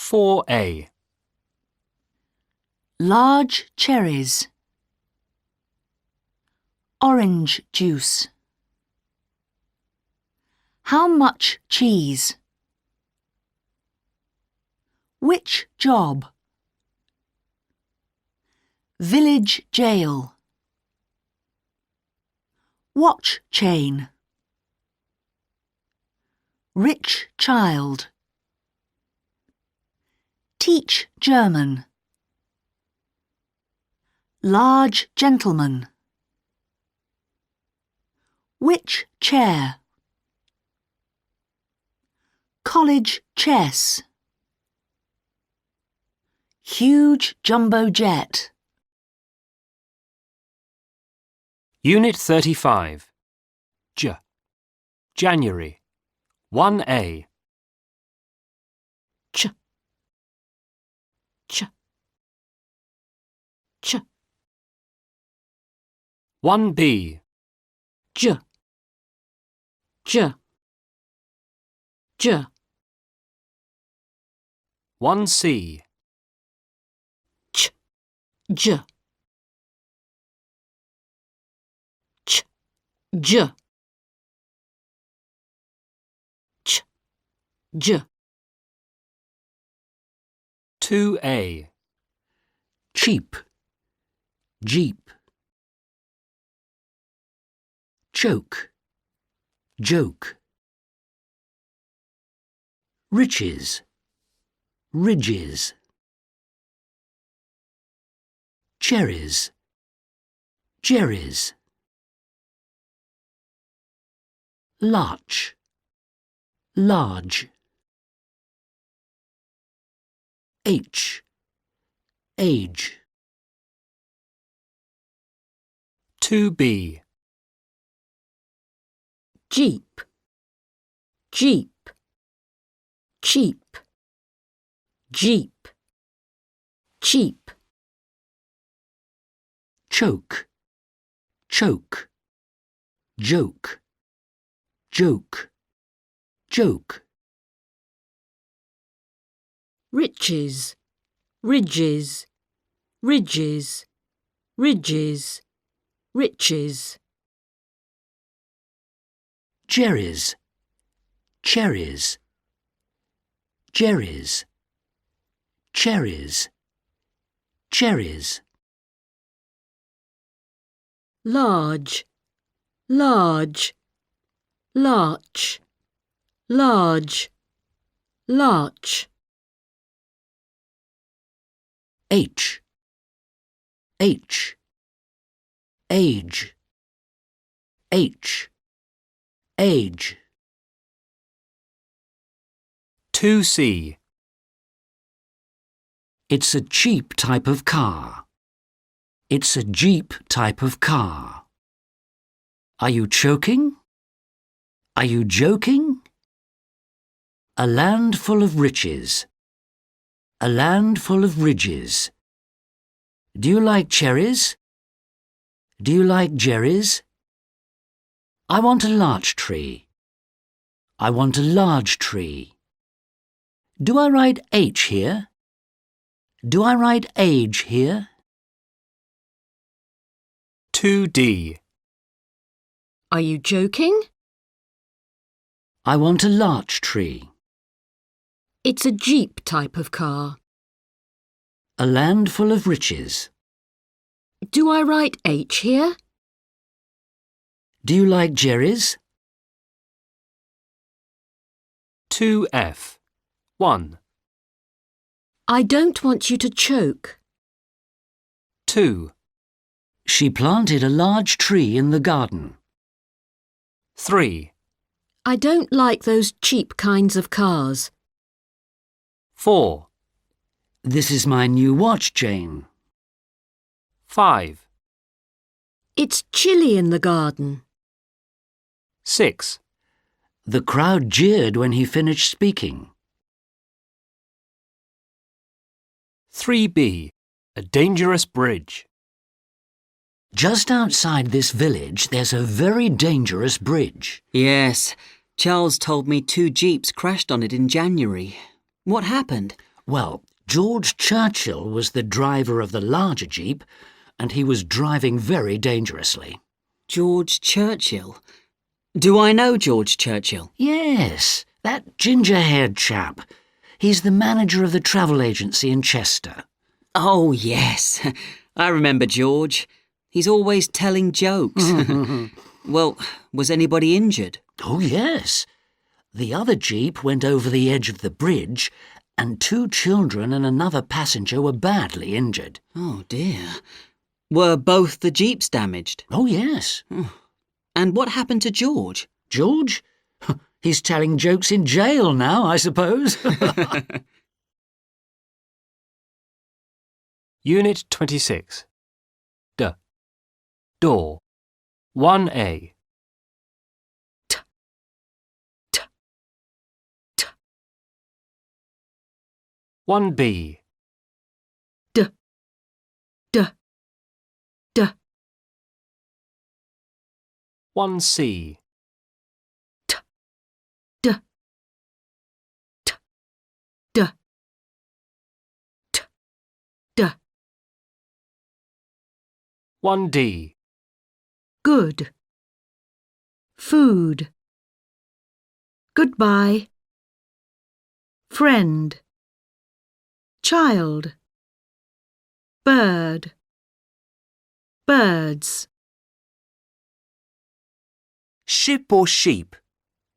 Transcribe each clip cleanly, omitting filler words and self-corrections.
4A. Large cherries. Orange juice. How much cheese? Which job? Village jail. Watch chain. Rich child. Teach German. Large gentleman. Which chair? College chess. Huge jumbo jet. Unit 35. January. 1A. Ch. 1B. J. 1C. J. 2A. Cheap, jeep. Choke, joke. Riches, ridges. Cherries, jerrys. Larch, large. H, age. 2B. Jeep. Cheap. Jeep. Cheap. Choke, choke. Joke, joke, joke. Riches. Ridges. Ridges. Ridges. Riches. Jerrys, cherries. Jerrys, cherries. Cherries. Large. Large. Larch. Large. Larch. H, H. Age, H. Age. 2C. It's a cheap type of car. It's a Jeep type of car. Are you choking? Are you joking? A land full of riches. A land full of ridges. Do you like cherries? Do you like jerrys? I want a larch tree. I want a large tree. Do I write H here? Do I write age here? 2D. Are you joking? I want a larch tree. It's a Jeep type of car. A land full of riches. Do I write H here? Do you like jerrys? 2F. 1. I don't want you to choke. 2. She planted a large tree in the garden. 3. I don't like those cheap kinds of cars. 4. This is my new watch, Jane. 5. It's chilly in the garden. 6. The crowd jeered when he finished speaking. 3B. A dangerous bridge. Just outside this village, there's a very dangerous bridge. Yes, Charles told me 2 jeeps crashed on it in January. What happened? Well, George Churchill was the driver of the larger jeep, and he was driving very dangerously. George Churchill? Do I know George Churchill? Yes, that ginger-haired chap. He's the manager of the travel agency in Chester. Oh, yes. I remember George. He's always telling jokes. Well, was anybody injured? Oh, yes. The other jeep went over the edge of the bridge, and 2 children and another passenger were badly injured. Oh, dear. Were both the jeeps damaged? Oh, yes. And what happened to George? George? He's telling jokes in jail now, I suppose. Unit 26. Door. 1A. 1B. 1C. 1D. Good. Food. Goodbye. Friend. Child. Bird. Birds. Ship or Sheep,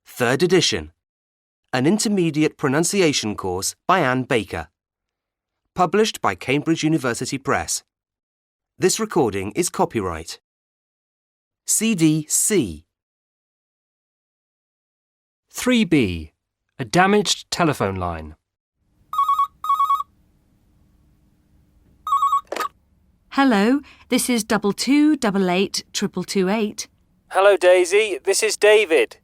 3rd edition. An intermediate pronunciation course by Anne Baker. Published by Cambridge University Press. This recording is copyright. CDC. 3B. A damaged telephone line. Hello, this is 22888828. Hello, Daisy. This is David.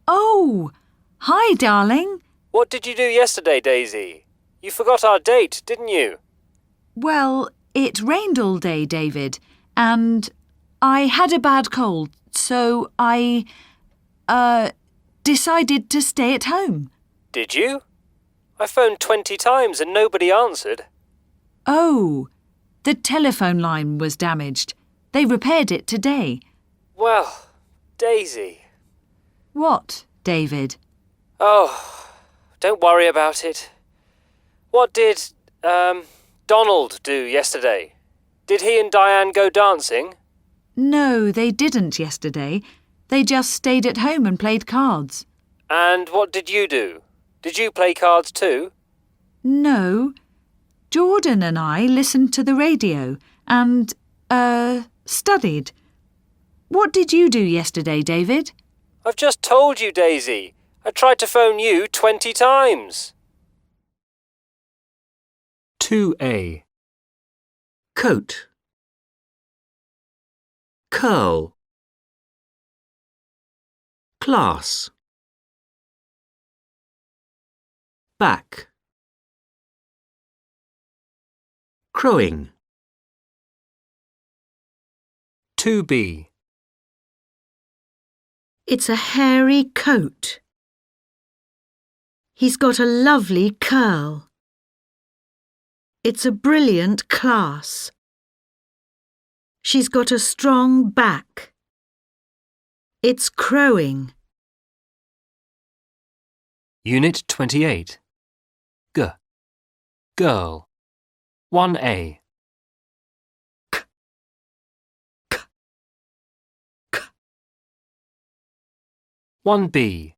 Oh, hi, darling. What did you do yesterday, Daisy? You forgot our date, didn't you? Well, it rained all day, David, and I had a bad cold, so I, decided to stay at home. Did you? I phoned 20 times and nobody answered. Oh, the telephone line was damaged. They repaired it today. Well, Daisy. What, David? Oh, don't worry about it. What did, Donald do yesterday? Did he and Diane go dancing? No, they didn't yesterday. They just stayed at home and played cards. And what did you do? Did you play cards too? No, Jordan and I listened to the radio and, studied. What did you do yesterday, David? I've just told you, Daisy. I tried to phone you 20 times. 2A. Coat. Curl. Class. Back. Crowing. 2B. It's a hairy coat. He's got a lovely curl. It's a brilliant class. She's got a strong back. It's crowing. Unit 28. Girl. 1A. 1B.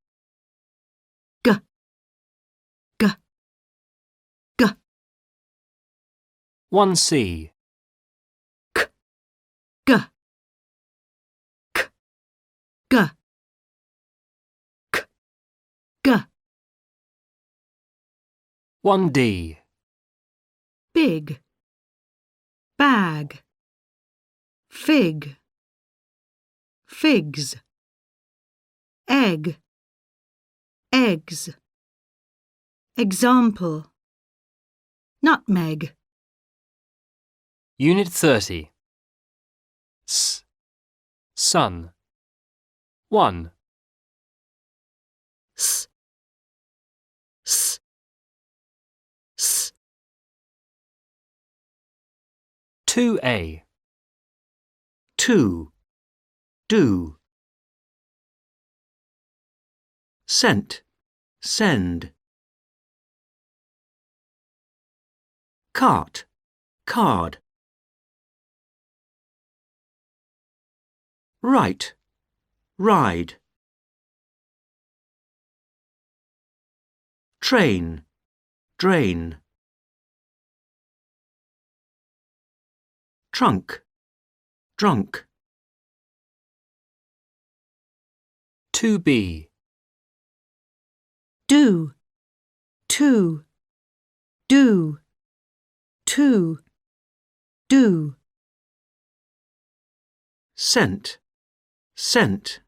1C. 1D. Big. Bag. Fig. Figs. Egg. Eggs. Example. Nutmeg. Unit 30. Sun. 1. S. S. S. 2A. To. Do. Sent. Send. Cart. Card. Right. Ride. Train. Drain. Trunk. Drunk. 2B. Do. To. Do. To. Do. Sent. Sent.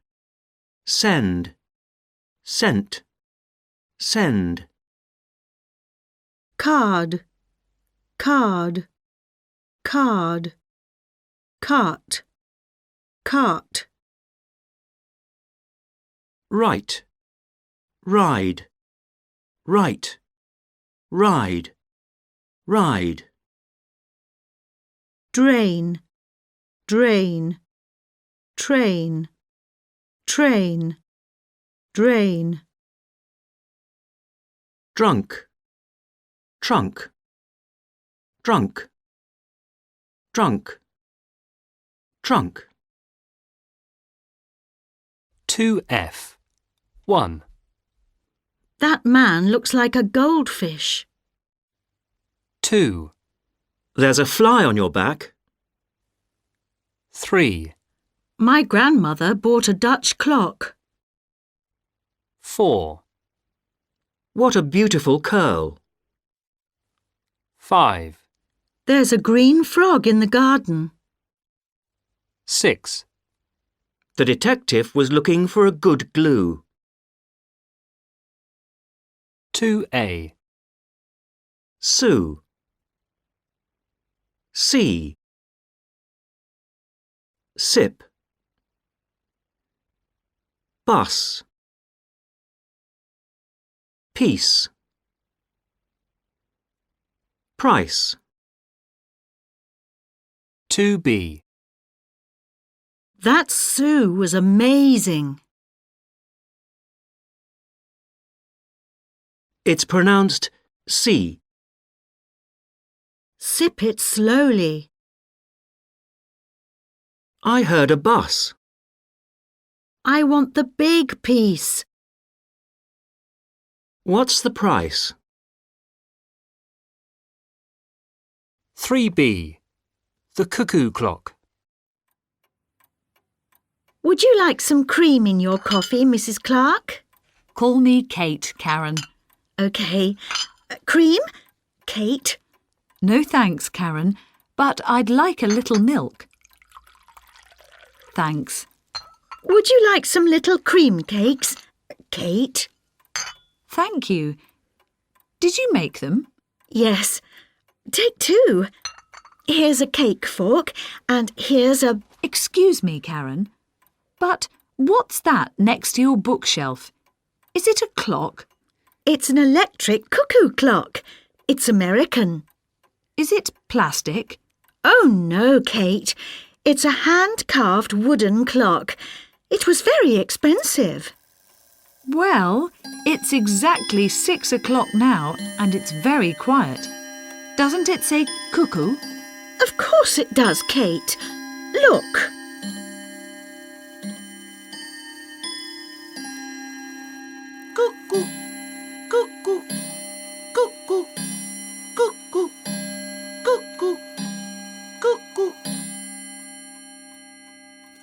Send. Sent. Send. Card. Card. Card. Cart. Cart. Right. Ride. Right. Ride. Ride. Drain. Drain. Train. Train. Drain. Drunk. Trunk. Drunk. Drunk. Trunk. 2F. 1. That man looks like a goldfish. 2. There's a fly on your back. 3. My grandmother bought a Dutch clock. 4. What a beautiful curl. 5. There's a green frog in the garden. 6. The detective was looking for a good glue. 2A. Sue. See. Sip. Bus. Piece. Price. 2B. That Sue was amazing. It's pronounced C. Sip it slowly. I heard a bus. I want the big piece. What's the price? 3B. The cuckoo clock. Would you like some cream in your coffee, Mrs. Clark? Call me Kate, Karen. OK. Cream? Kate? No thanks, Karen, but I'd like a little milk. Thanks. Would you like some little cream cakes? Kate? Thank you. Did you make them? Yes. Take 2. Here's a cake fork and here's a... Excuse me, Karen, but what's that next to your bookshelf? Is it a clock? It's an electric cuckoo clock. It's American. Is it plastic? Oh no, Kate. It's a hand-carved wooden clock. It was very expensive. Well, it's exactly 6 o'clock now and it's very quiet. Doesn't it say cuckoo? Of course it does, Kate. Look. Cuckoo, cuckoo, cuckoo, cuckoo, cuckoo, cuckoo.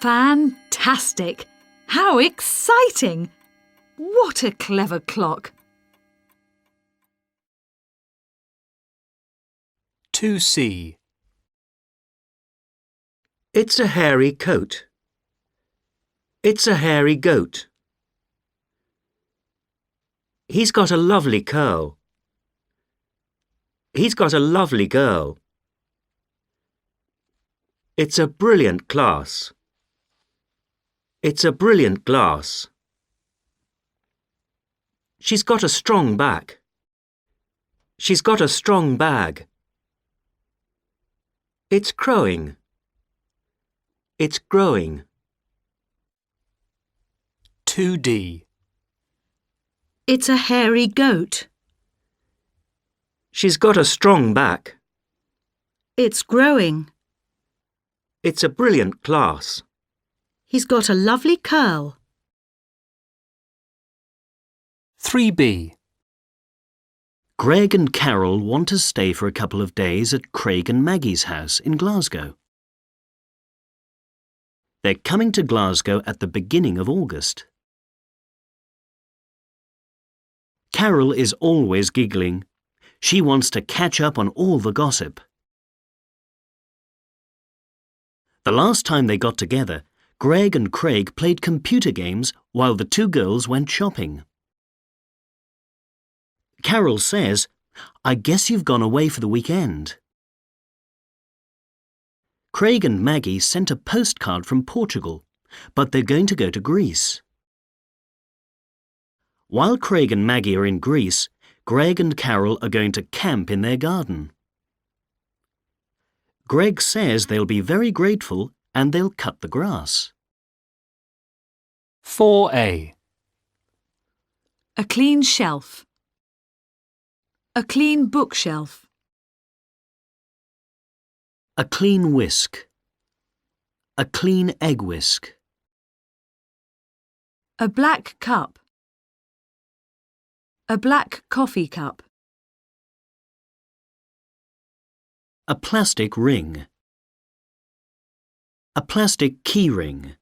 Fantastic! How exciting! What a clever clock! 2C. It's a hairy coat. It's a hairy goat. He's got a lovely curl. He's got a lovely girl. It's a brilliant class. It's a brilliant glass. She's got a strong back. She's got a strong bag. It's crowing. It's growing. 2D. It's a hairy goat. She's got a strong back. It's growing. It's a brilliant class. He's got a lovely curl. 3B. Greg and Carol want to stay for a couple of days at Craig and Maggie's house in Glasgow. They're coming to Glasgow at the beginning of August. Carol is always giggling. She wants to catch up on all the gossip. The last time they got together, Greg and Craig played computer games while the two girls went shopping. Carol says, "I guess you've gone away for the weekend." Craig and Maggie sent a postcard from Portugal, but they're going to go to Greece. While Craig and Maggie are in Greece, Greg and Carol are going to camp in their garden. Greg says they'll be very grateful and they'll cut the grass. 4A. A clean shelf. A clean bookshelf. A clean whisk. A clean egg whisk. A black cup. A black coffee cup. A plastic ring. A plastic key ring.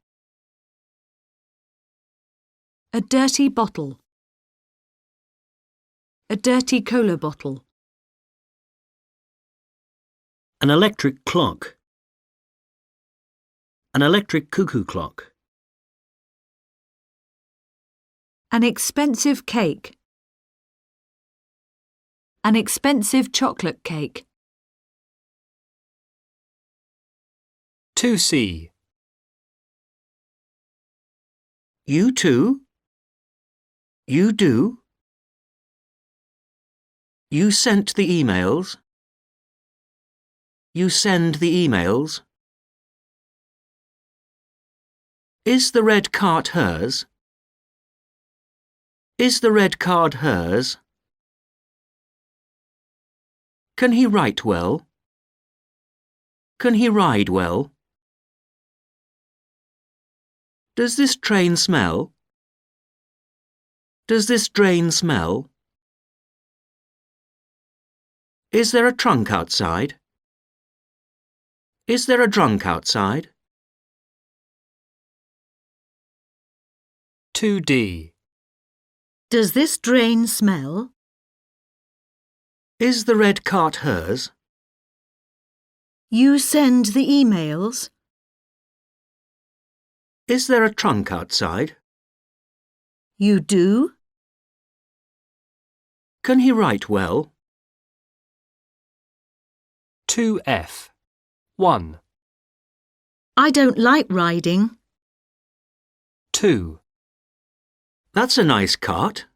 A dirty bottle. A dirty cola bottle. An electric clock. An electric cuckoo clock. An expensive cake. An expensive chocolate cake. 2C. You too? You do? You sent the emails? You send the emails? Is the red cart hers? Is the red card hers? Can he write well? Can he ride well? Does this train smell? Does this drain smell? Is there a trunk outside? Is there a drunk outside? 2D. Does this drain smell? Is the red cart hers? You send the emails? Is there a trunk outside? You do? Can he write well? 2F. 1. I don't like riding. 2. That's a nice cart.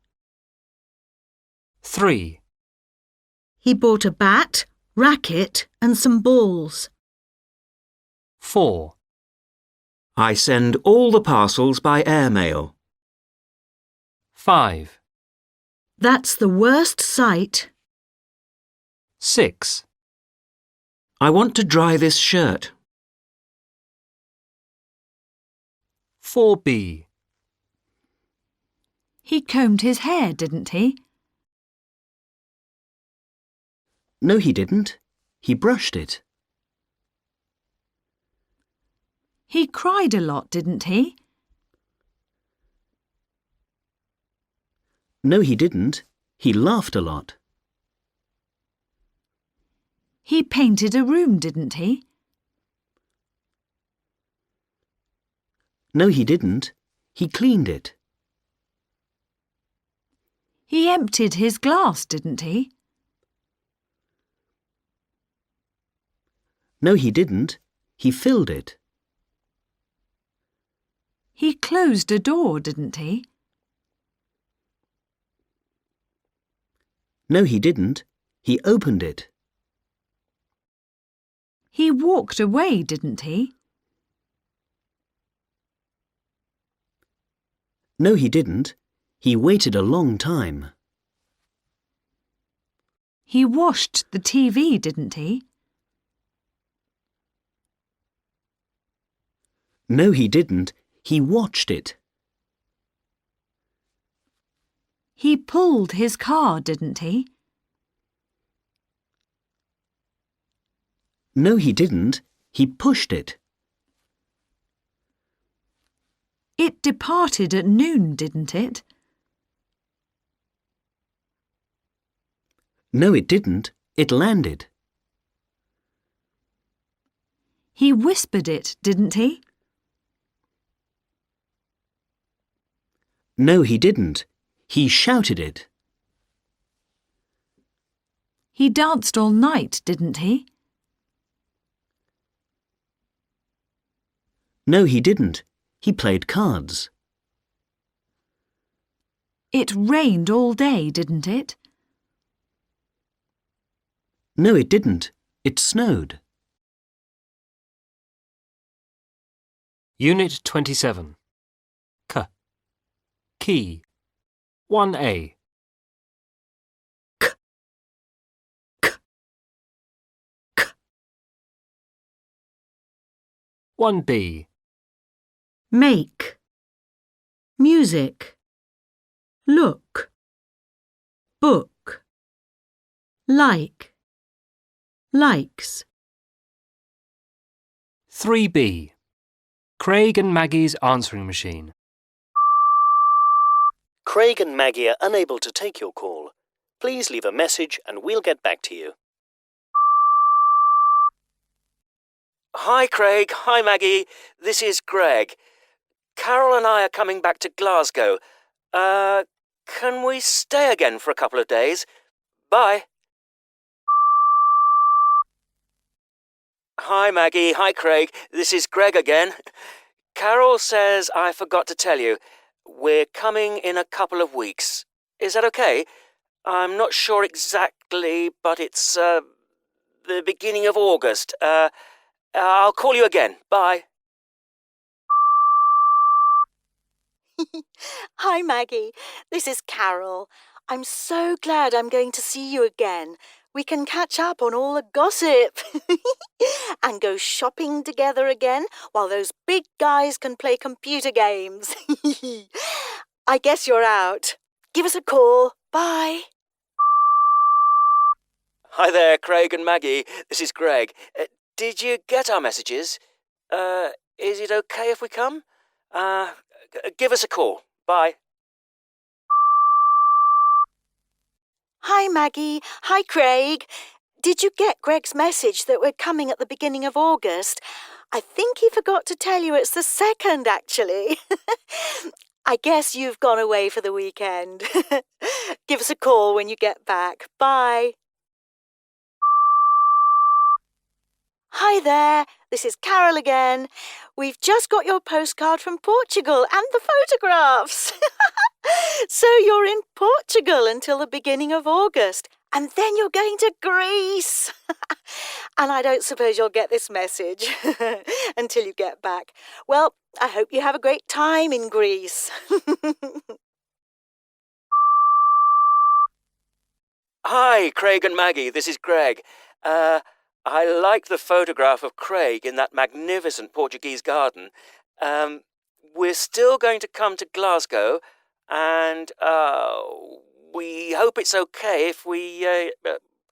3. He bought a bat, racket and some balls. 4. I send all the parcels by airmail. 5. That's the worst sight. 6. I want to dry this shirt. 4B. He combed his hair, didn't he? No, he didn't. He brushed it. He cried a lot, didn't he? No, he didn't. He laughed a lot. He painted a room, didn't he? No, he didn't. He cleaned it. He emptied his glass, didn't he? No, he didn't. He filled it. He closed a door, didn't he? No, he didn't. He opened it. He walked away, didn't he? No, he didn't. He waited a long time. He washed the TV, didn't he? No, he didn't. He watched it. He pulled his car, didn't he? No, he didn't. He pushed it. It departed at noon, didn't it? No, it didn't. It landed. He whispered it, didn't he? No, he didn't. He shouted it. He danced all night, didn't he? No, he didn't. He played cards. It rained all day, didn't it? No, it didn't. It snowed. Unit 27. Key. 1A. 1B. Make. Music. Look. Book. Like. Likes. 3B. Craig and Maggie's answering machine. Craig and Maggie are unable to take your call. Please leave a message and we'll get back to you. Hi, Craig. Hi, Maggie. This is Greg. Carol and I are coming back to Glasgow. Can we stay again for a couple of days? Bye. Hi, Maggie. Hi, Craig. This is Greg again. Carol says I forgot to tell you. We're coming in a couple of weeks. Is that okay? I'm not sure exactly, but it's, the beginning of August. I'll call you again. Bye. Hi, Maggie. This is Carol. I'm so glad I'm going to see you again. We can catch up on all the gossip and go shopping together again while those big guys can play computer games. I guess you're out. Give us a call. Bye. Hi there, Craig and Maggie. This is Greg. Did you get our messages? Is it okay if we come? Give us a call. Bye. Hi, Maggie. Hi, Craig. Did you get Greg's message that we're coming at the beginning of August? I think he forgot to tell you it's the 2nd, actually. I guess you've gone away for the weekend. Give us a call when you get back. Bye. Hi there, this is Carol again. We've just got your postcard from Portugal and the photographs. So you're in Portugal until the beginning of August, and then you're going to Greece. And I don't suppose you'll get this message until you get back. Well, I hope you have a great time in Greece. Hi, Craig and Maggie. This is Greg. I like the photograph of Craig in that magnificent Portuguese garden. We're still going to come to Glasgow, and we hope it's okay if we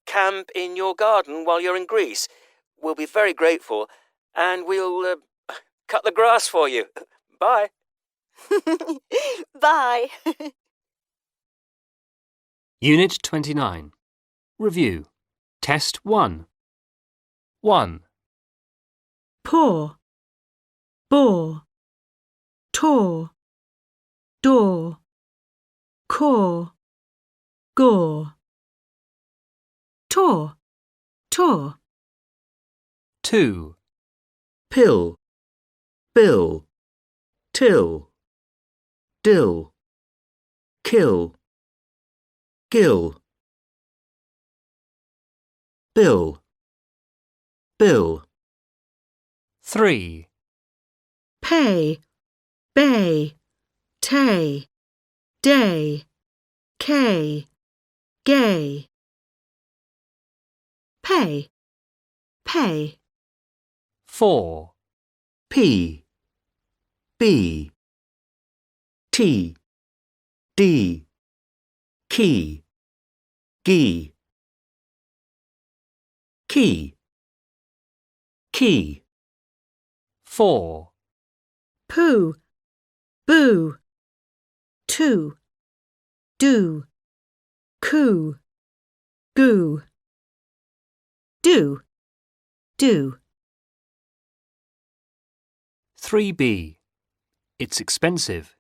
camp in your garden while you're in Greece. We'll be very grateful, and we'll cut the grass for you. Bye. Bye. Unit 29. Review. Test 1. 1. Pour. Bore. Tore. Door. Core. Gore. Tore. Tore. 2. Pill. Bill. Till. Dill. Kill. Gill. Bill. Bill. 3. pay, bay, tay, day, kay, gay. Pay, pay. 4. P, B, T, D, key, gee, key, key. 4. Poo, boo, two, do, coo, goo, do, do. 3b. It's expensive.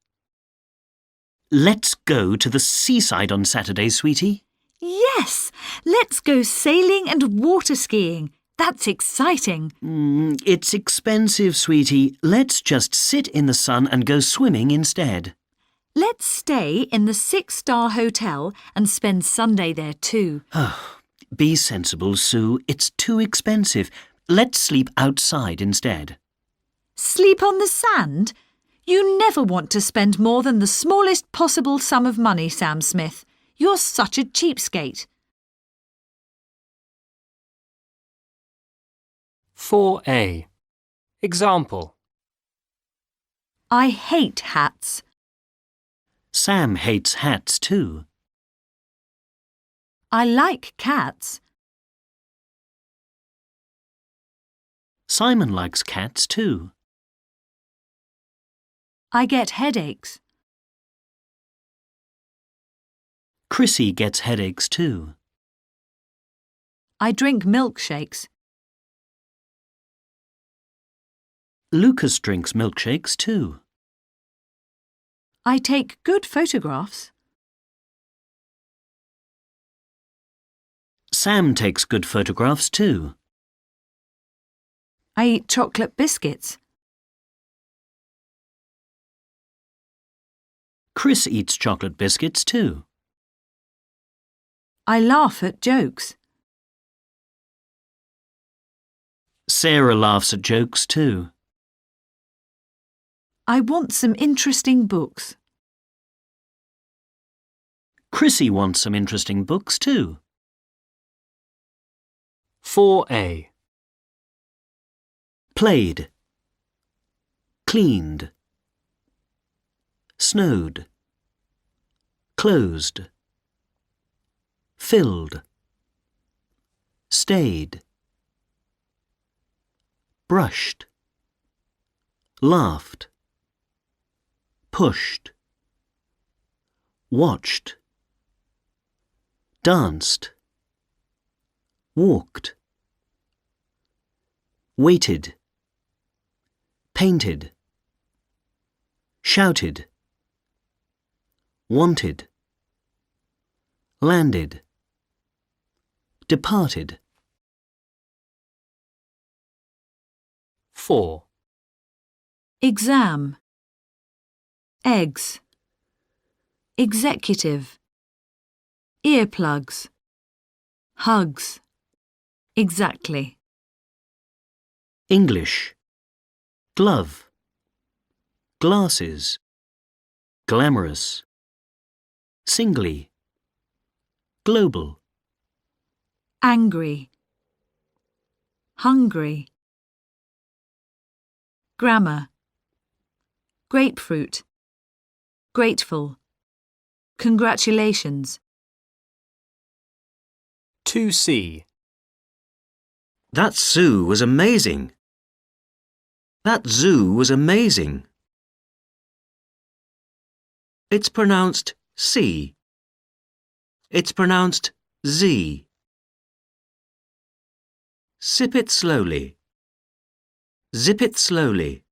Let's go to the seaside on Saturday, sweetie. Yes, let's go sailing and water skiing. That's exciting. It's expensive, sweetie. Let's just sit in the sun and go swimming instead. Let's stay in the 6-star hotel and spend Sunday there too. Be sensible, Sue. It's too expensive. Let's sleep outside instead. Sleep on the sand? You never want to spend more than the smallest possible sum of money, Sam Smith. You're such a cheapskate. 4a. Example. I hate hats. Sam hates hats too. I like cats. Simon likes cats too. I get headaches. Chrissy gets headaches too. I drink milkshakes. Lucas drinks milkshakes too. I take good photographs. Sam takes good photographs too. I eat chocolate biscuits. Chris eats chocolate biscuits too. I laugh at jokes. Sarah laughs at jokes too. I want some interesting books. Chrissy wants some interesting books too. 4a. Played, cleaned, snowed, closed, filled, stayed, brushed, laughed, pushed, watched, danced, walked, waited, painted, shouted, wanted, landed, departed. 4. Exam. Eggs. Executive. Earplugs. Hugs. Exactly. English, glove, glasses, glamorous, singly, global, Angry. Hungry. Grammar. Grapefruit. Grateful. Congratulations. 2c. That zoo was amazing. That zoo was amazing. It's pronounced C. It's pronounced Z. Sip it slowly. Zip it slowly.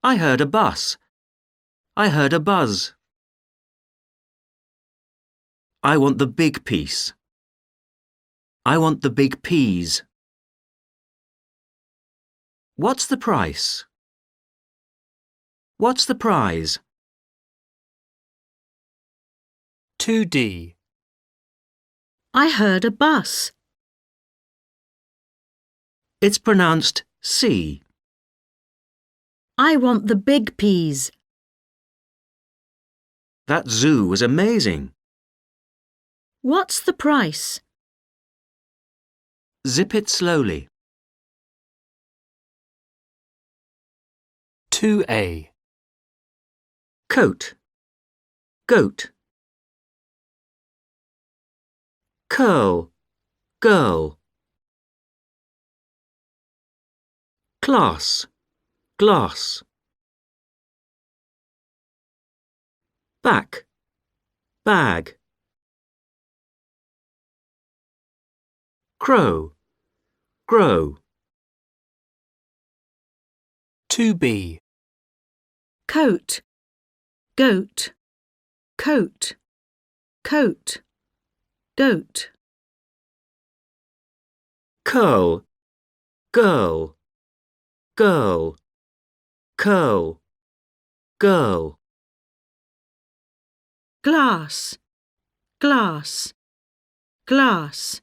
I heard a bus. I heard a buzz. I want the big piece. I want the big peas. What's the price? What's the prize? 2d. I heard a bus. It's pronounced C. I want the big peas. That zoo was amazing. What's the price? Zip it slowly. 2A. Coat. Goat. Curl. Girl. Class. Glass. Back. Bag. Crow. Grow. 2B. Coat. Goat. Coat. Coat. Goat. Curl. Girl. Girl. Curl. Girl. Glass. Glass. Glass.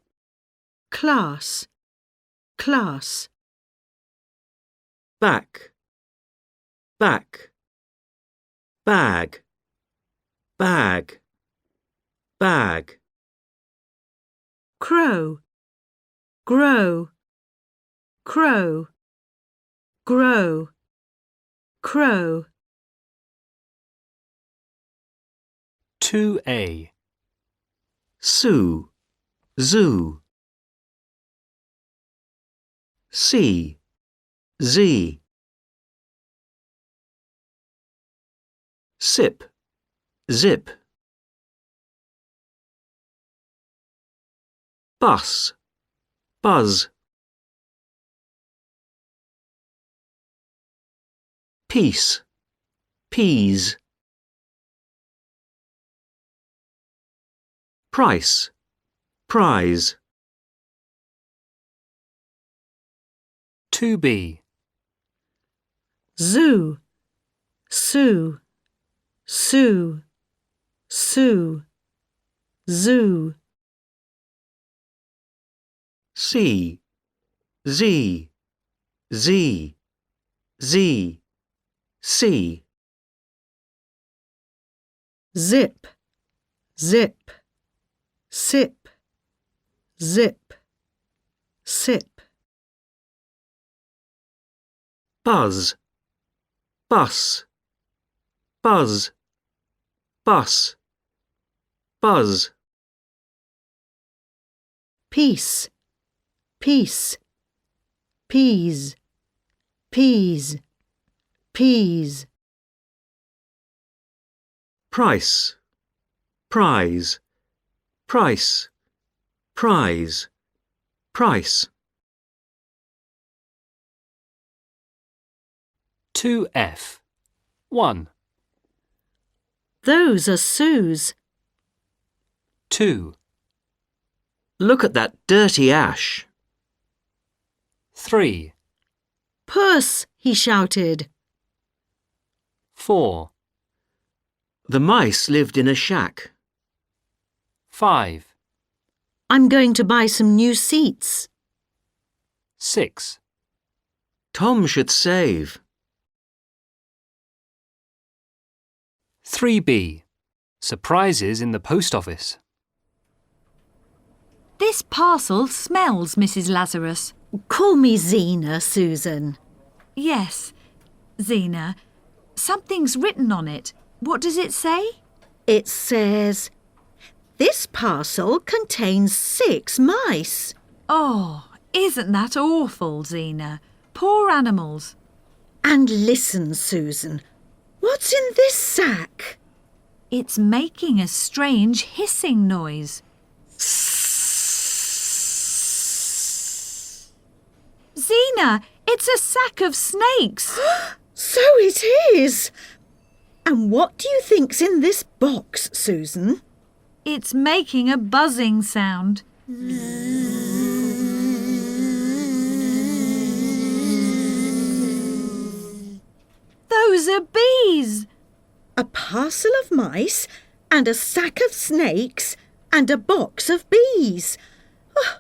Class. Class. Back. Back. Bag. Bag. Bag. Crow. Grow. Crow. Grow. Crow. 2A. Sue. Zoo. C. Z. Sip. Zip. Bus. Buzz. Piece. Peas. Price. Prize. 2B. Zoo. Sue. Sue. Sue. Zoo. C. Z. Z. Z. C. Zip. Zip. Sip. Zip. Sip. Buzz. Bus. Buzz. Bus. Buzz. Peace. Peace. Peas. Peas. Peas. Price. Prize. Price. Prize. Price. 2F. 1. Those are Sue's. 2. Look at that dirty ash. 3. Puss, he shouted. 4. The mice lived in a shack. 5. I'm going to buy some new seats. 6. Tom should save. 3B. Surprises in the post office. This parcel smells, Mrs. Lazarus. Call me Zena, Susan. Yes, Zena. Something's written on it. What does it say? It says, "This parcel contains 6 mice." Oh, isn't that awful, Zena? Poor animals. And listen, Susan, what's in this sack? It's making a strange hissing noise. Zena, it's a sack of snakes. So it is. And what do you think's in this box, Susan? It's making a buzzing sound. Those are bees. A parcel of mice and a sack of snakes and a box of bees. Oh,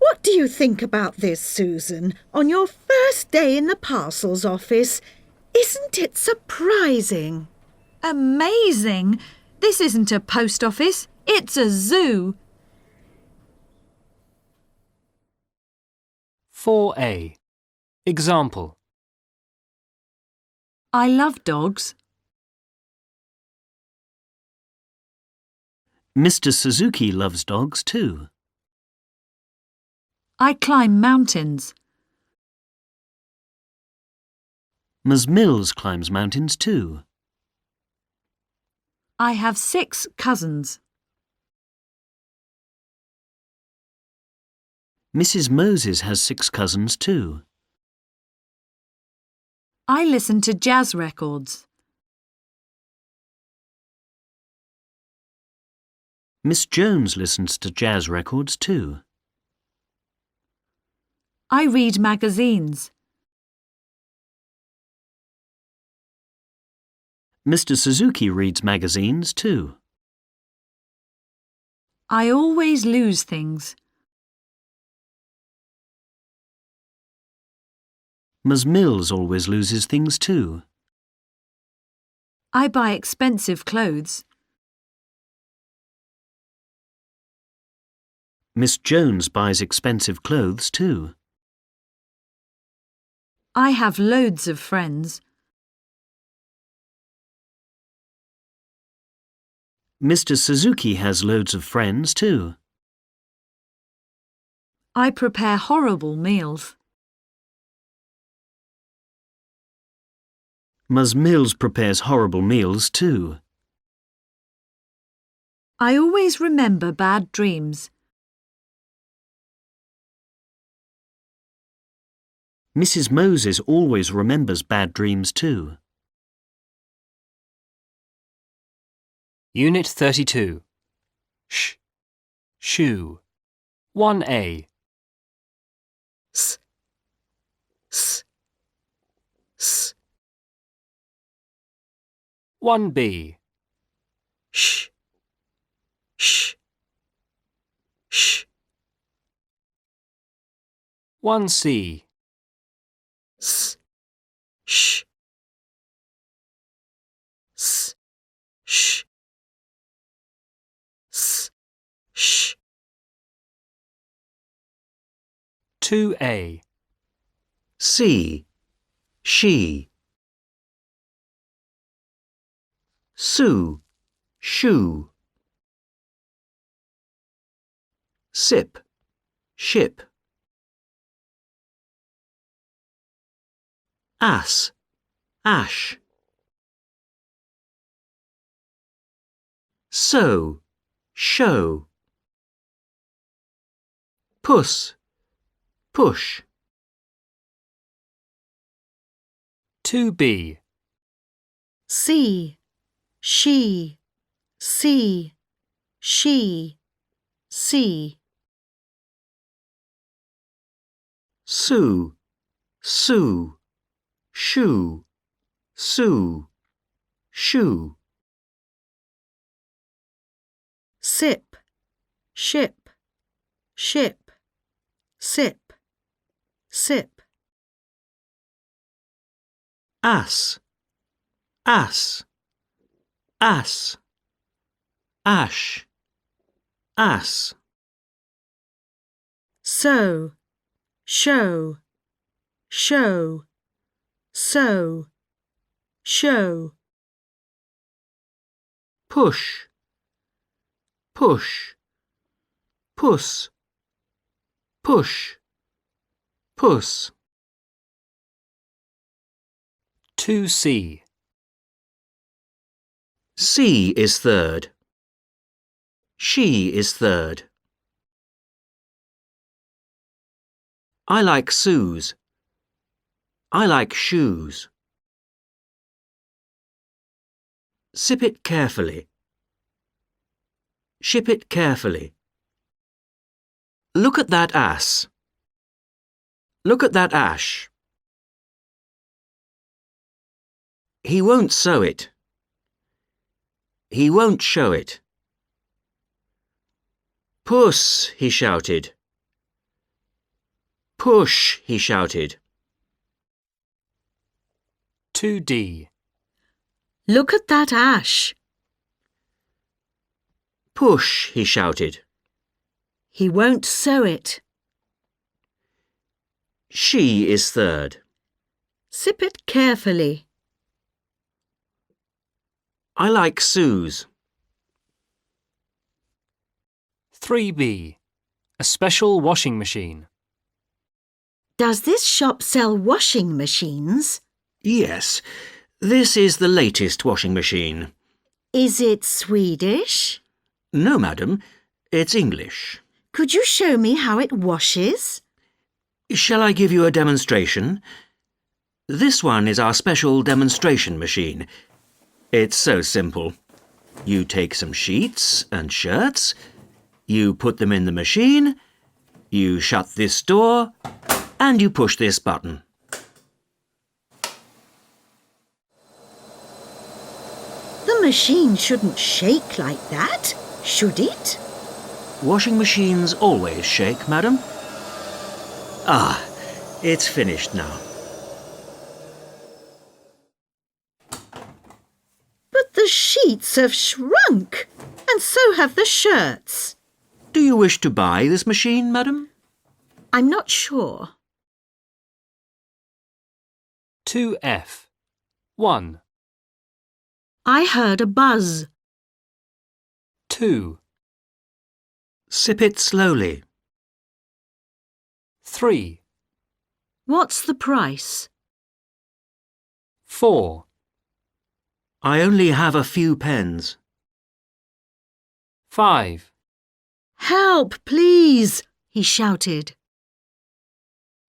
What do you think about this, Susan? On your first day in the parcels office, isn't it surprising? Amazing! This isn't a post office, it's a zoo. 4A. Example. I love dogs. Mr. Suzuki loves dogs too. I climb mountains. Ms. Mills climbs mountains too. I have 6 cousins. Mrs. Moses has 6 cousins too. I listen to jazz records. Miss Jones listens to jazz records too. I read magazines. Mr. Suzuki reads magazines too. I always lose things. Ms. Mills always loses things too. I buy expensive clothes. Miss Jones buys expensive clothes too. I have loads of friends. Mr. Suzuki has loads of friends too. I prepare horrible meals. Ms. Mills prepares horrible meals too. I always remember bad dreams. Mrs. Moses always remembers bad dreams too. Unit 32. Shoe. 1A. S, s, s, 1B. sh, sh, sh, 1C. s, sh, s, sh, s, sh, 2A. See, she. Sue, shoe. Sip, ship. Ass, ash. Sew, show. Puss, push. 2B. see, she, see, she, see. Sue, sue. Shoe, sue, shoe. Sip, ship, ship, sip, sip. Ass, ass, ass. Ash, ass. Sew, show, show, sew, show. Push, push. Puss, push, puss. 2C. C is third. She is third. I like Sue's. I like shoes. Sip it carefully. Ship it carefully. Look at that ass. Look at that ash. He won't sew it. He won't show it. Puss, he shouted. Push, he shouted. 2D. Look at that ash. Push, he shouted. He won't sow it. She is third. Sip it carefully. I like Sue's. 3B. A special washing machine. Does this shop sell washing machines? Yes, this is the latest washing machine. Is it Swedish? No, madam, it's English. Could you show me how it washes? Shall I give you a demonstration? This one is our special demonstration machine. It's so simple. You take some sheets and shirts, you put them in the machine, you shut this door, and you push this button. The machine shouldn't shake like that, should it? Washing machines always shake, madam. Ah, it's finished now. But the sheets have shrunk, and so have the shirts. Do you wish to buy this machine, madam? I'm not sure. 2F. 1. I heard a buzz. 2. Sip it slowly. 3. What's the price? 4. I only have a few pens. 5. Help, please, he shouted.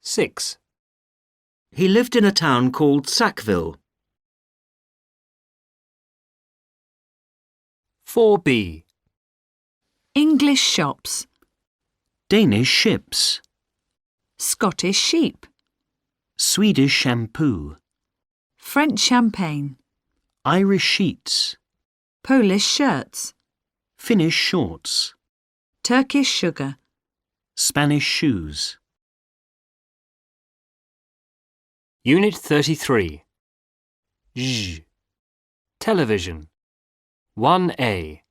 6. He lived in a town called Sackville. 4B. English shops. Danish ships. Scottish sheep. Swedish shampoo. French champagne. Irish sheets. Polish shirts. Finnish shorts. Turkish sugar. Spanish shoes. Unit 33. J. Television. 1A.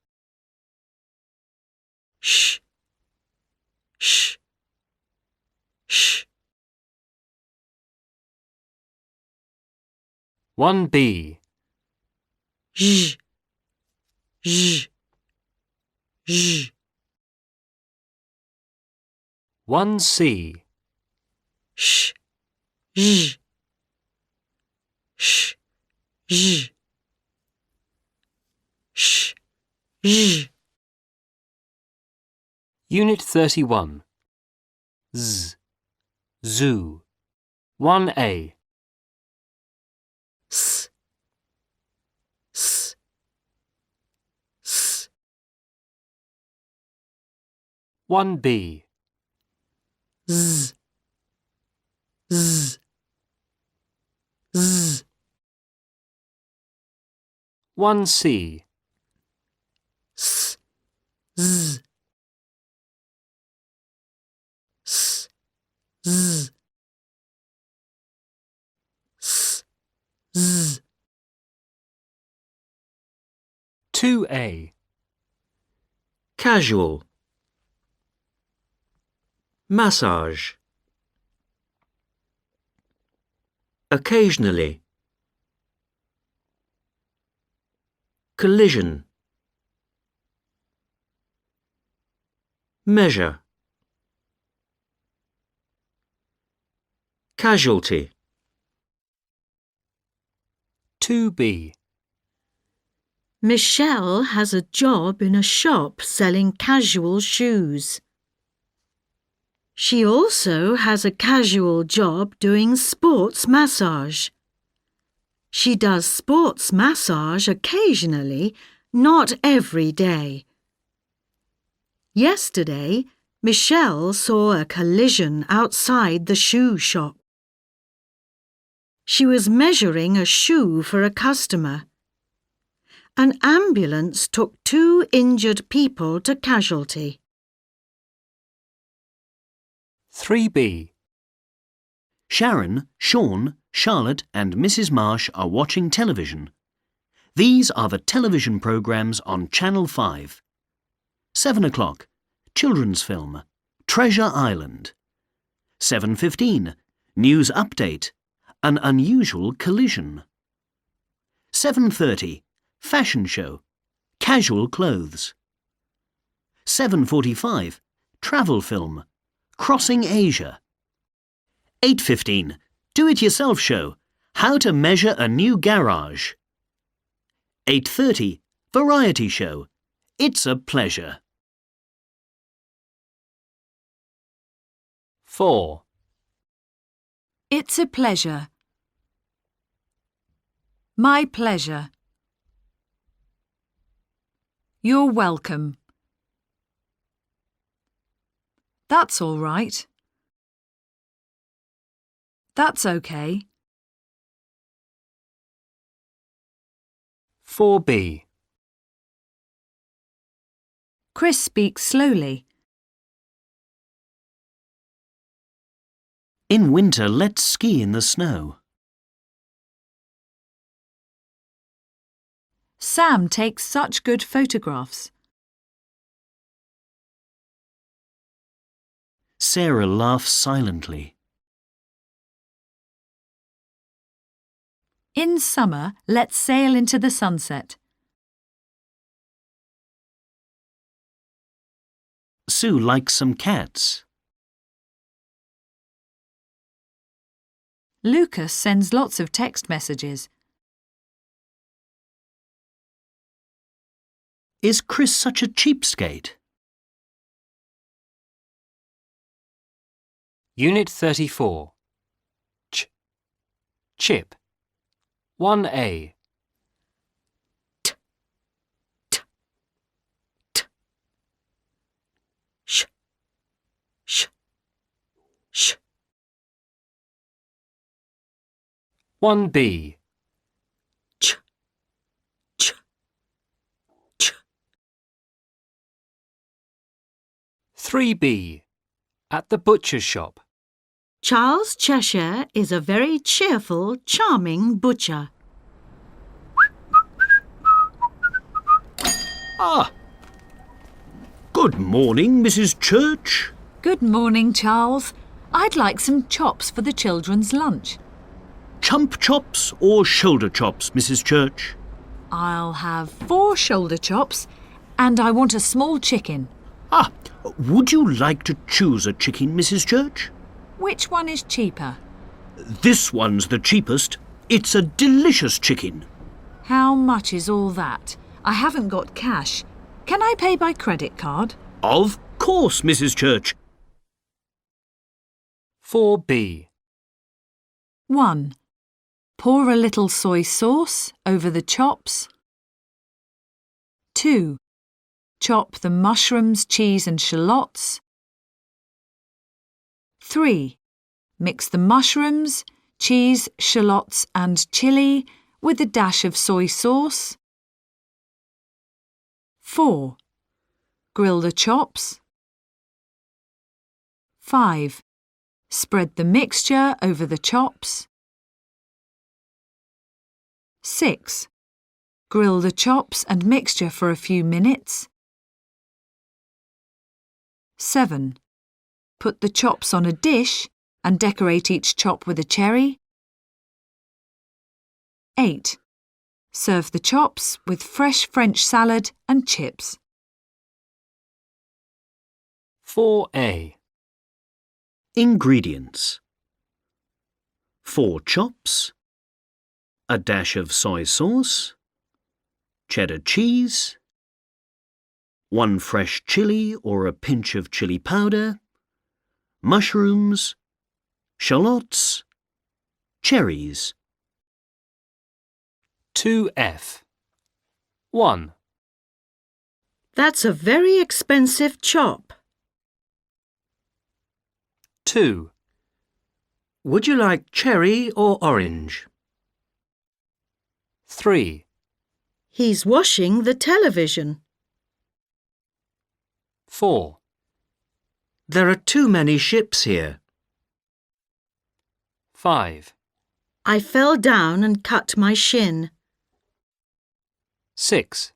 Shh. Shh. Shh. 1B. Zh. Zh. Zh. 1C. Shh. Zh. Shh. Zh. Shh. Zh. Unit 31. Z. Zoo. 1A. S. S. S. 1B. Z. Z. Z. 1C. S. Z. S. Z. S. Z. 2A. Casual. Massage. Occasionally. Collision. Measure. Casualty. 2B. Michelle has a job in a shop selling casual shoes. She also has a casual job doing sports massage. She does sports massage occasionally, not every day. Yesterday, Michelle saw a collision outside the shoe shop. She was measuring a shoe for a customer. An ambulance took 2 injured people to casualty. 3B. Sharon, Sean, Charlotte and Mrs. Marsh are watching television. These are the television programmes on Channel 5. 7 o'clock, children's film, Treasure Island. 7:15, news update, an unusual collision. 7:30, fashion show, casual clothes. 7:45, travel film, Crossing Asia. 8:15, do-it-yourself show, how to measure a new garage. 8:30, variety show, it's a pleasure. 4. It's a pleasure. My pleasure. You're welcome. That's all right. That's okay. 4b. Chris speaks slowly. In winter, let's ski in the snow. Sam takes such good photographs. Sarah laughs silently. In summer, let's sail into the sunset. Sue likes some cats. Lucas sends lots of text messages. Is Chris such a cheapskate? Unit 34. Chip. 1a. Sh, sh, sh. 1b. Ch, ch, ch. 3b. At the butcher's shop. Charles Cheshire is a very cheerful, charming butcher. Ah! Good morning, Mrs. Church. Good morning, Charles. I'd like some chops for the children's lunch. Chump chops or shoulder chops, Mrs. Church? I'll have 4 shoulder chops and I want a small chicken. Ah, would you like to choose a chicken, Mrs. Church? Which one is cheaper? This one's the cheapest. It's a delicious chicken. How much is all that? I haven't got cash. Can I pay by credit card? Of course, Mrs. Church. 4b. 1. Pour a little soy sauce over the chops. 2. Chop the mushrooms, cheese and shallots. 3. Mix the mushrooms, cheese, shallots and chilli with a dash of soy sauce. 4. Grill the chops. 5. Spread the mixture over the chops. 6. Grill the chops and mixture for a few minutes. 7. Put the chops on a dish and decorate each chop with a cherry. 8. Serve the chops with fresh French salad and chips. 4a. Ingredients: 4 chops, a dash of soy sauce, cheddar cheese, 1 fresh chilli or a pinch of chilli powder, mushrooms, shallots, cherries. 2f. 1. That's a very expensive chop. 2. Would you like cherry or orange? 3. He's washing the television. 4. There are too many ships here. 5. I fell down and cut my shin. 6.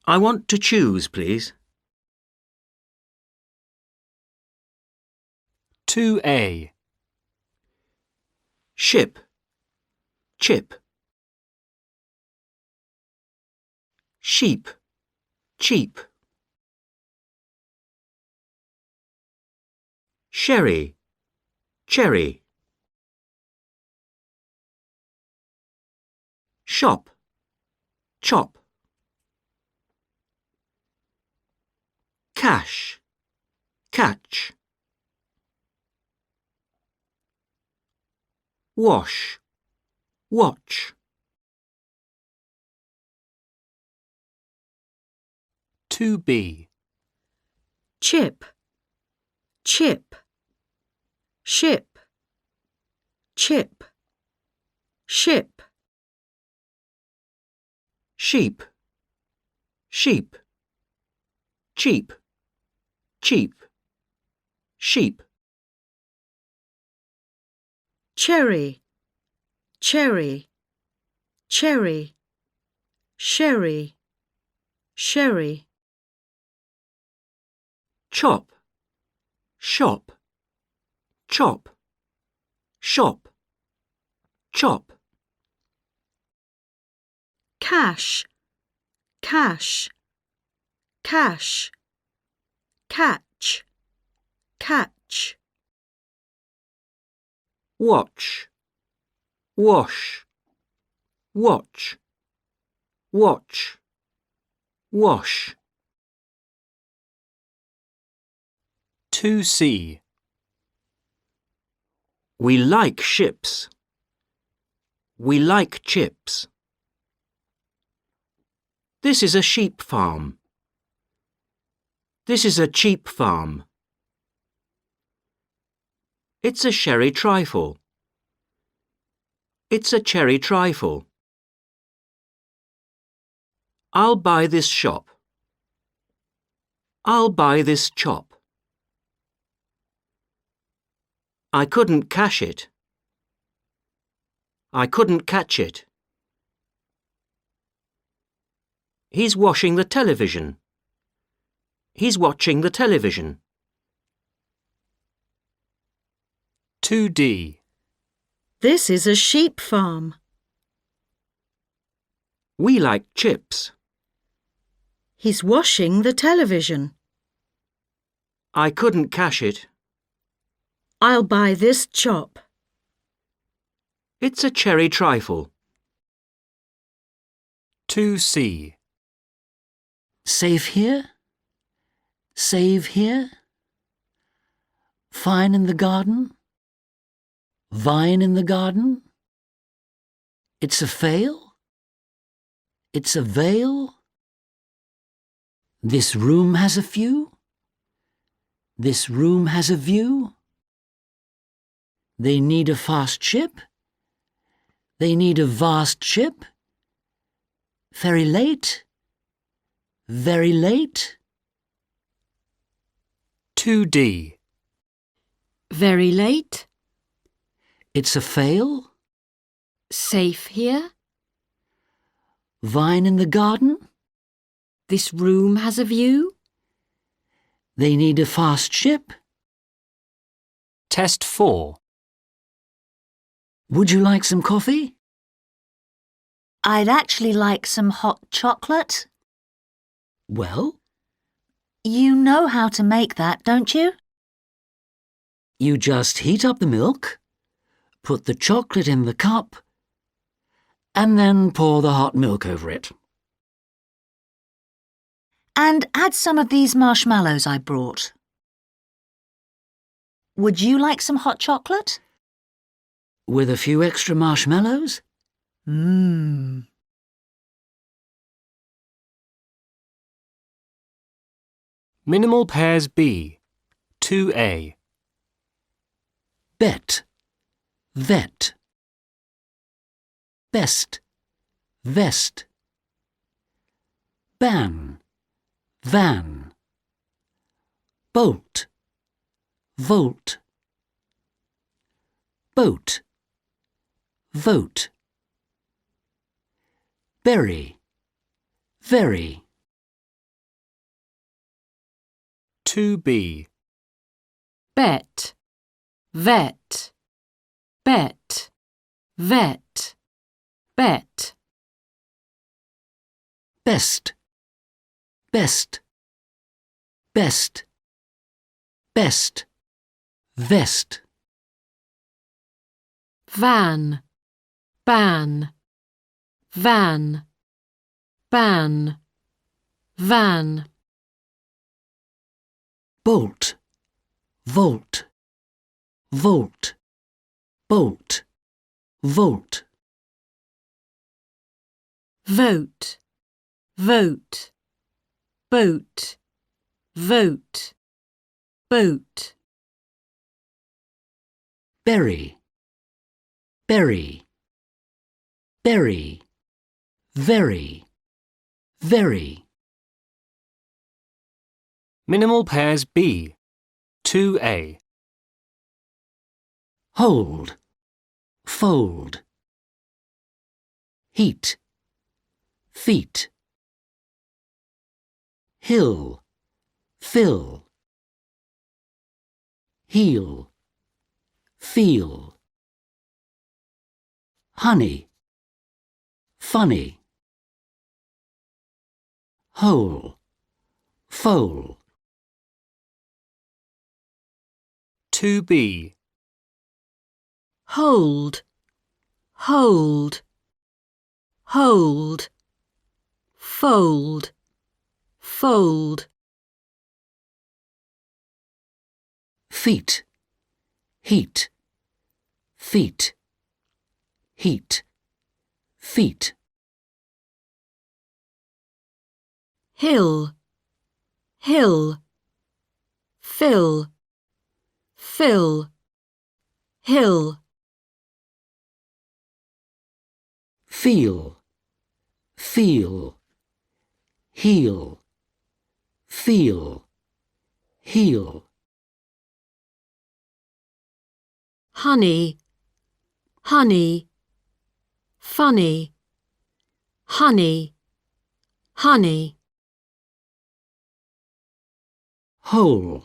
I want to choose, please. 2A. Ship. Chip. Sheep. Cheap. Sherry. Cherry. Shop. Chop. Cash. Catch. Wash. Watch. 2B. Chip. Chip. Ship. Chip. Ship. Sheep. Sheep. Cheap. Cheap. Sheep. Cherry. Cherry. Cherry. Sherry. Sherry. Chop. Shop. Chop. Shop. Chop. Cash. Cash. Cash. Catch. Catch. Watch. Wash. Watch. Watch. Wash. 2C. We like ships. We like chips. This is a sheep farm. This is a cheap farm. It's a sherry trifle. It's a cherry trifle. I'll buy this shop. I'll buy this chop. I couldn't cash it. I couldn't catch it. He's washing the television. He's watching the television. 2D. This is a sheep farm. We like chips. He's washing the television. I couldn't cash it. I'll buy this chop. It's a cherry trifle. 2C. Safe here? Save here? Fine in the garden? Vine in the garden? It's a fail? It's a veil? This room has a few? This room has a view? They need a fast ship? They need a vast ship? Very late? Very late? 2D. Very late? It's a fail? Safe here? Vine in the garden? This room has a view? They need a fast ship? Test 4. Would you like some coffee? I'd actually like some hot chocolate. Well, You know how to make that, don't you? you just heat up the milk, put the chocolate in the cup, and then pour the hot milk over it. And add some of these marshmallows I brought. Would you like some hot chocolate? With a few extra marshmallows? Mmm. Minimal pairs B. 2A. Bet, vet. Best, vest. Ban, van. Bolt, volt. boat, vote. Berry, very. 2B. Bet, vet, bet, vet, bet. Best, best, best, best, vest. Van, ban, van, ban, van. Bolt, volt, volt, bolt, volt. Vote, vote, boat, vote, boat. Berry, berry, berry, very, very. Minimal pairs B. 2A. Hold, fold. Heat, feet. Hill, fill. Heel, feel. Honey, funny. Hole, foal. 2B. Hold, hold, hold, fold, fold. Feet, heat, feet, heat, feet. Hill, hill, fill, fill, hill. Feel, feel, heel, feel, heel. Honey, honey, funny, honey, honey. Hole,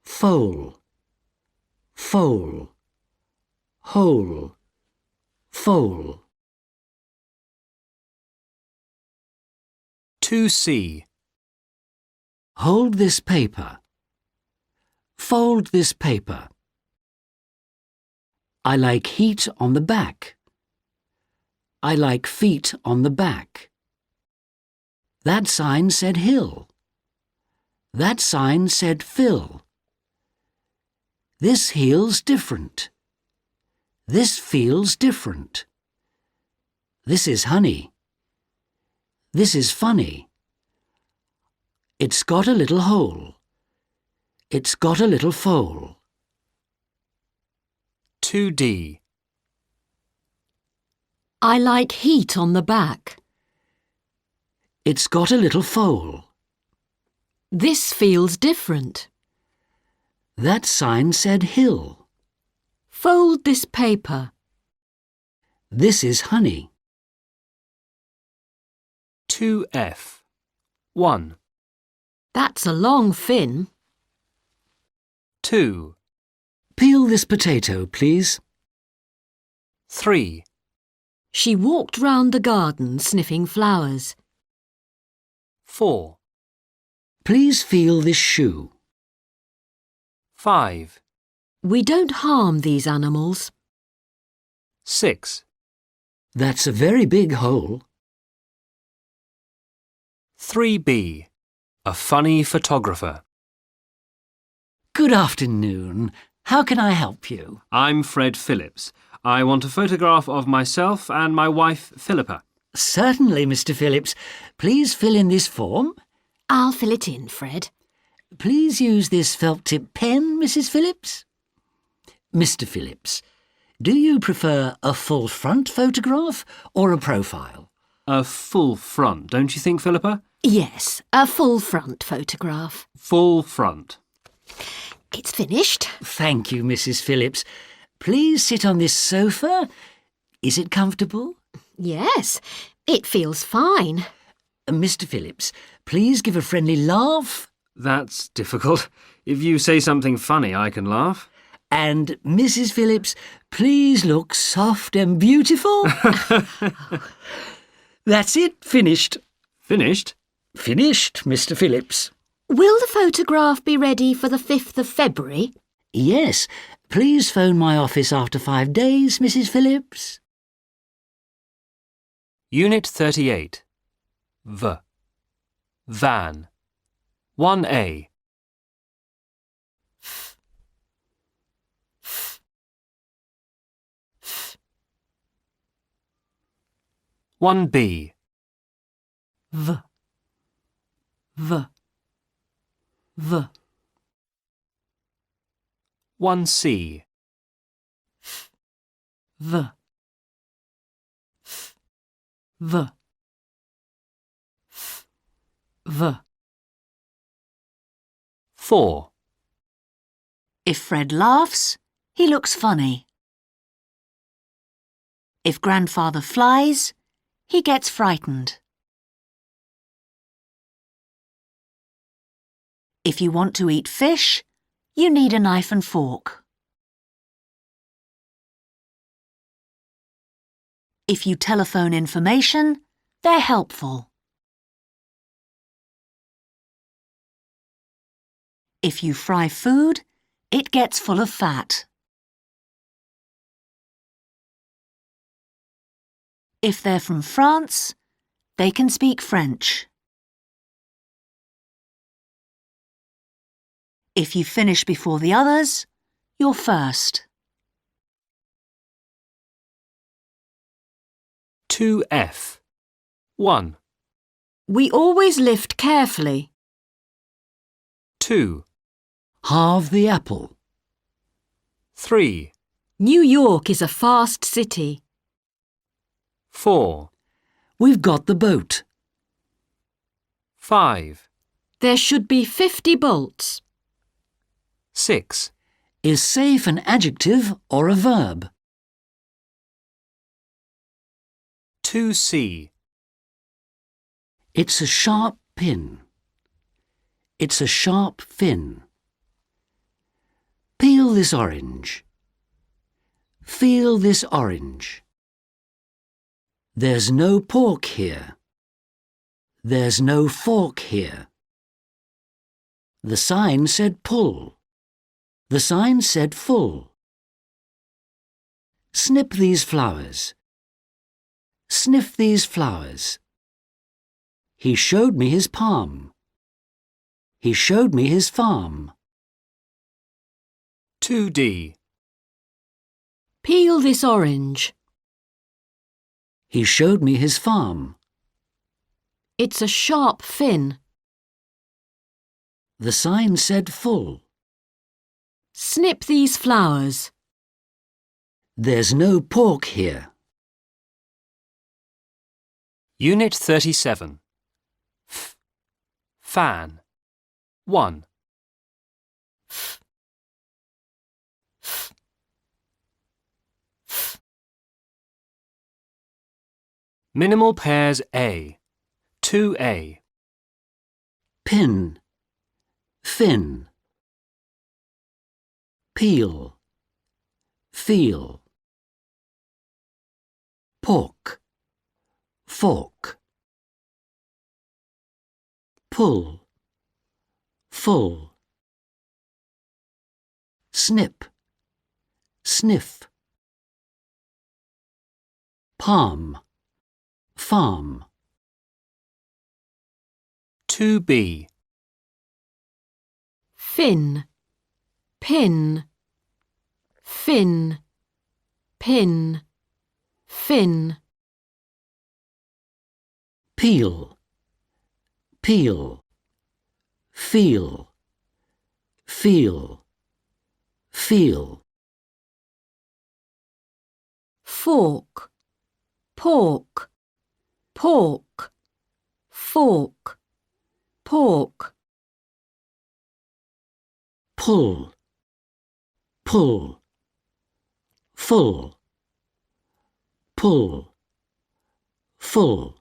foal, foal, hole, foal. 2C. Hold this paper. Fold this paper. I like heat on the back. I like feet on the back. That sign said hill. That sign said fill. This heel's different. This feels different. This is honey. This is funny. It's got a little hole. It's got a little foal. 2D. I like heat on the back. It's got a little foal. This feels different. That sign said hill. Fold this paper. This is honey. 2F. 1. That's a long fin. 2. Peel this potato, please. 3. She walked round the garden sniffing flowers. 4. Please feel this shoe. 5. We don't harm these animals. 6. That's a very big hole. 3B. A funny photographer. Good afternoon. How can I help you? I'm Fred Phillips. I want a photograph of myself and my wife, Philippa. Certainly, Mr. Phillips. Please fill in this form. I'll fill it in, Fred. Please use this felt-tip pen, Mrs. Phillips. Mr. Phillips, do you prefer a full front photograph or a profile? A full front, don't you think, Philippa? Yes, a full front photograph. Full front. It's finished. Thank you, Mrs. Phillips. please sit on this sofa. Is it comfortable? Yes, it feels fine. Mr. Phillips, please give a friendly laugh. That's difficult. If you say something funny, I can laugh. And Mrs. Phillips, please look soft and beautiful. That's it, finished. Finished? Finished, Mr. Phillips. Will the photograph be ready for the 5th of February? Yes, please phone my office after 5 days, Mrs. Phillips. Unit 38. Van. 1A. 1B. 1C. 4. If Fred laughs, he looks funny. If grandfather flies, he gets frightened. If you want to eat fish, you need a knife and fork. If you telephone information, they're helpful. If you fry food, it gets full of fat. If they're from France, they can speak French. If you finish before the others, you're first. 2F. 1. We always lift carefully. 2. Halve the apple. 3. New York is a fast city. 4. We've got the boat. 5. There should be 50 bolts. 6. Is safe an adjective or a verb? 2C. It's a sharp pin. It's a sharp fin. Peel this orange. Feel this orange. There's no pork here. There's no fork here. The sign said pull. The sign said full. Snip these flowers. Sniff these flowers. He showed me his palm. He showed me his farm. 2D. Peel this orange. He showed me his farm. It's a sharp fin. The sign said full. Snip these flowers. There's no pork here. Unit 37. Fan. 1. Minimal pairs A. 2A. Pin. Fin. Peel. Feel. Pork. Fork. Pull. Full. Snip. Sniff. Palm. Farm. 2B. Fin. Pin. Fin. Pin. Fin. Peel. Peel. Feel. Feel. Feel. Fork. Pork. Pork. Fork. Pork. Pull. Pull. full, pull, full.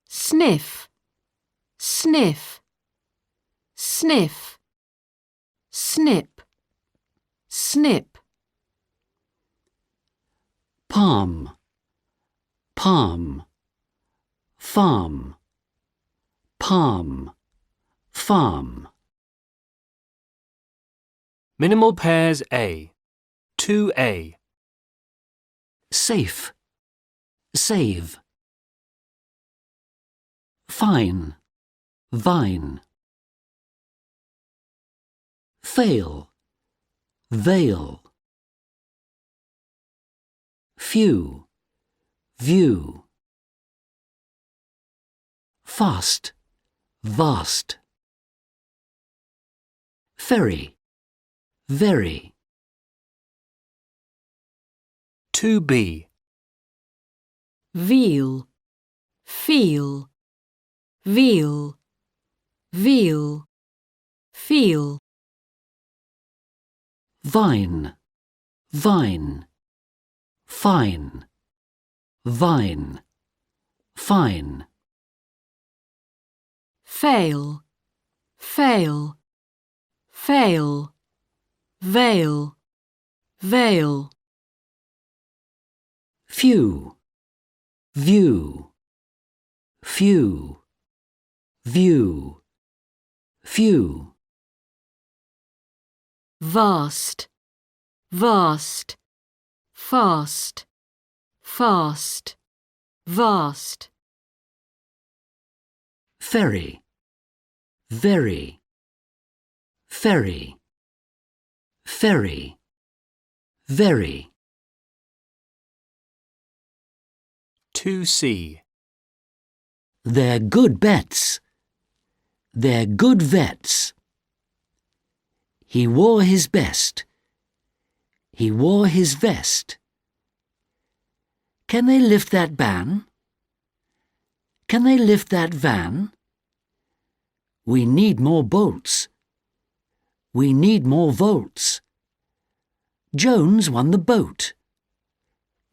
Sniff, sniff, sniff, snip, snip. Palm, palm, farm, palm, farm. Minimal pairs A. 2A. Safe, save. Fine, vine. Fail, veil. Few, view. Fast, vast. Ferry, very. 2B. Veal, feel, veal, veal, feel. Vine, vine. Fine, vine, fine. Fail, fail, fail, veil, veil. Few, view, few, view, few. Vast, vast, fast, fast, vast. Ferry, very, ferry, ferry, very. 2C. They're good bets. They're good vets. He wore his best. He wore his vest. Can they lift that ban? Can they lift that van? We need more bolts. We need more volts. Jones won the boat.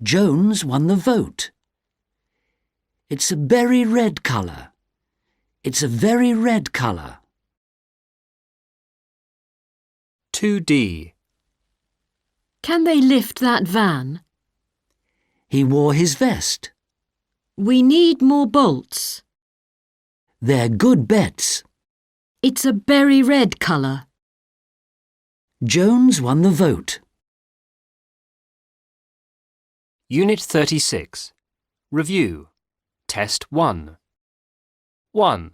Jones won the vote. It's a berry red colour. It's a very red colour. 2D. Can they lift that van? He wore his vest. We need more bolts. They're good bets. It's a berry red colour. Jones won the vote. Unit 36. Review. Test 1. 1.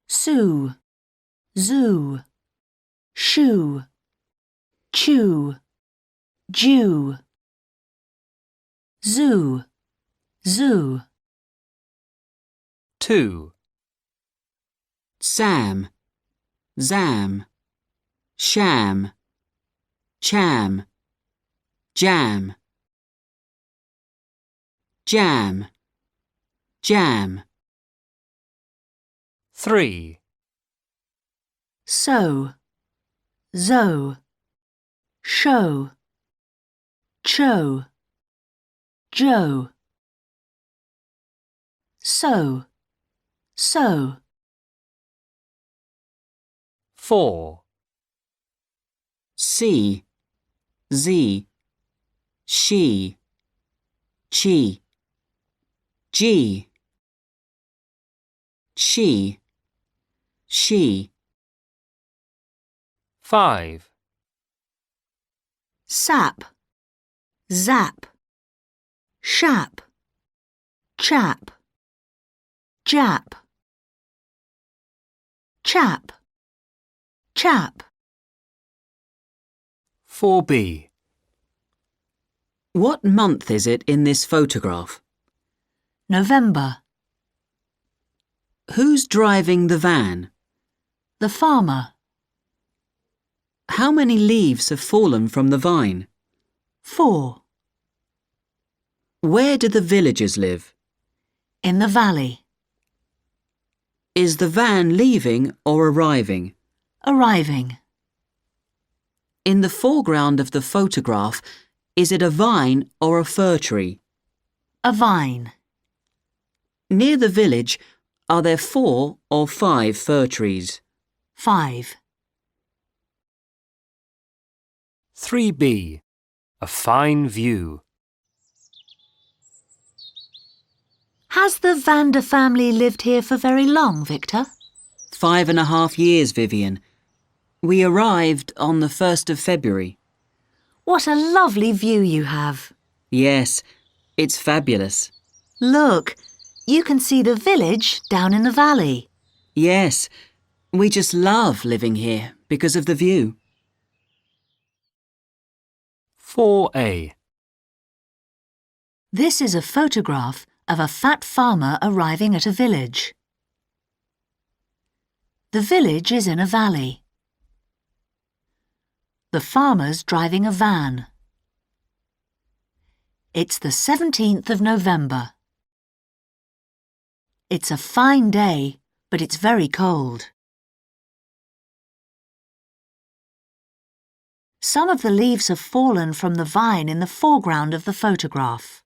Sue, zoo, shoe, chew, Jew. Zoo, zoo. 2. Sam, zam, sham, cham, jam. Jam, jam. 3. So, zo, show, cho, Joe. So, so. 4. C, z, she, chi, G, she, she. 5. Sap, zap, shap, chap, jap, chap, chap. 4B. What month is it in this photograph? November. Who's driving the van? The farmer. How many leaves have fallen from the vine? 4. Where do the villagers live? In the valley. Is the van leaving or arriving? Arriving. In the foreground of the photograph, is it a vine or a fir tree? A vine. Near the village, are there 4 or 5 fir trees? 5. 3B. A fine view. Has the Vander family lived here for very long, Victor? 5.5 years, Vivian. We arrived on the 1st of February. What a lovely view you have. Yes, it's fabulous. Look, you can see the village down in the valley. Yes, we just love living here because of the view. 4A. This is a photograph of a fat farmer arriving at a village. The village is in a valley. The farmer's driving a van. It's the 17th of November. It's a fine day, but it's very cold. Some of the leaves have fallen from the vine in the foreground of the photograph.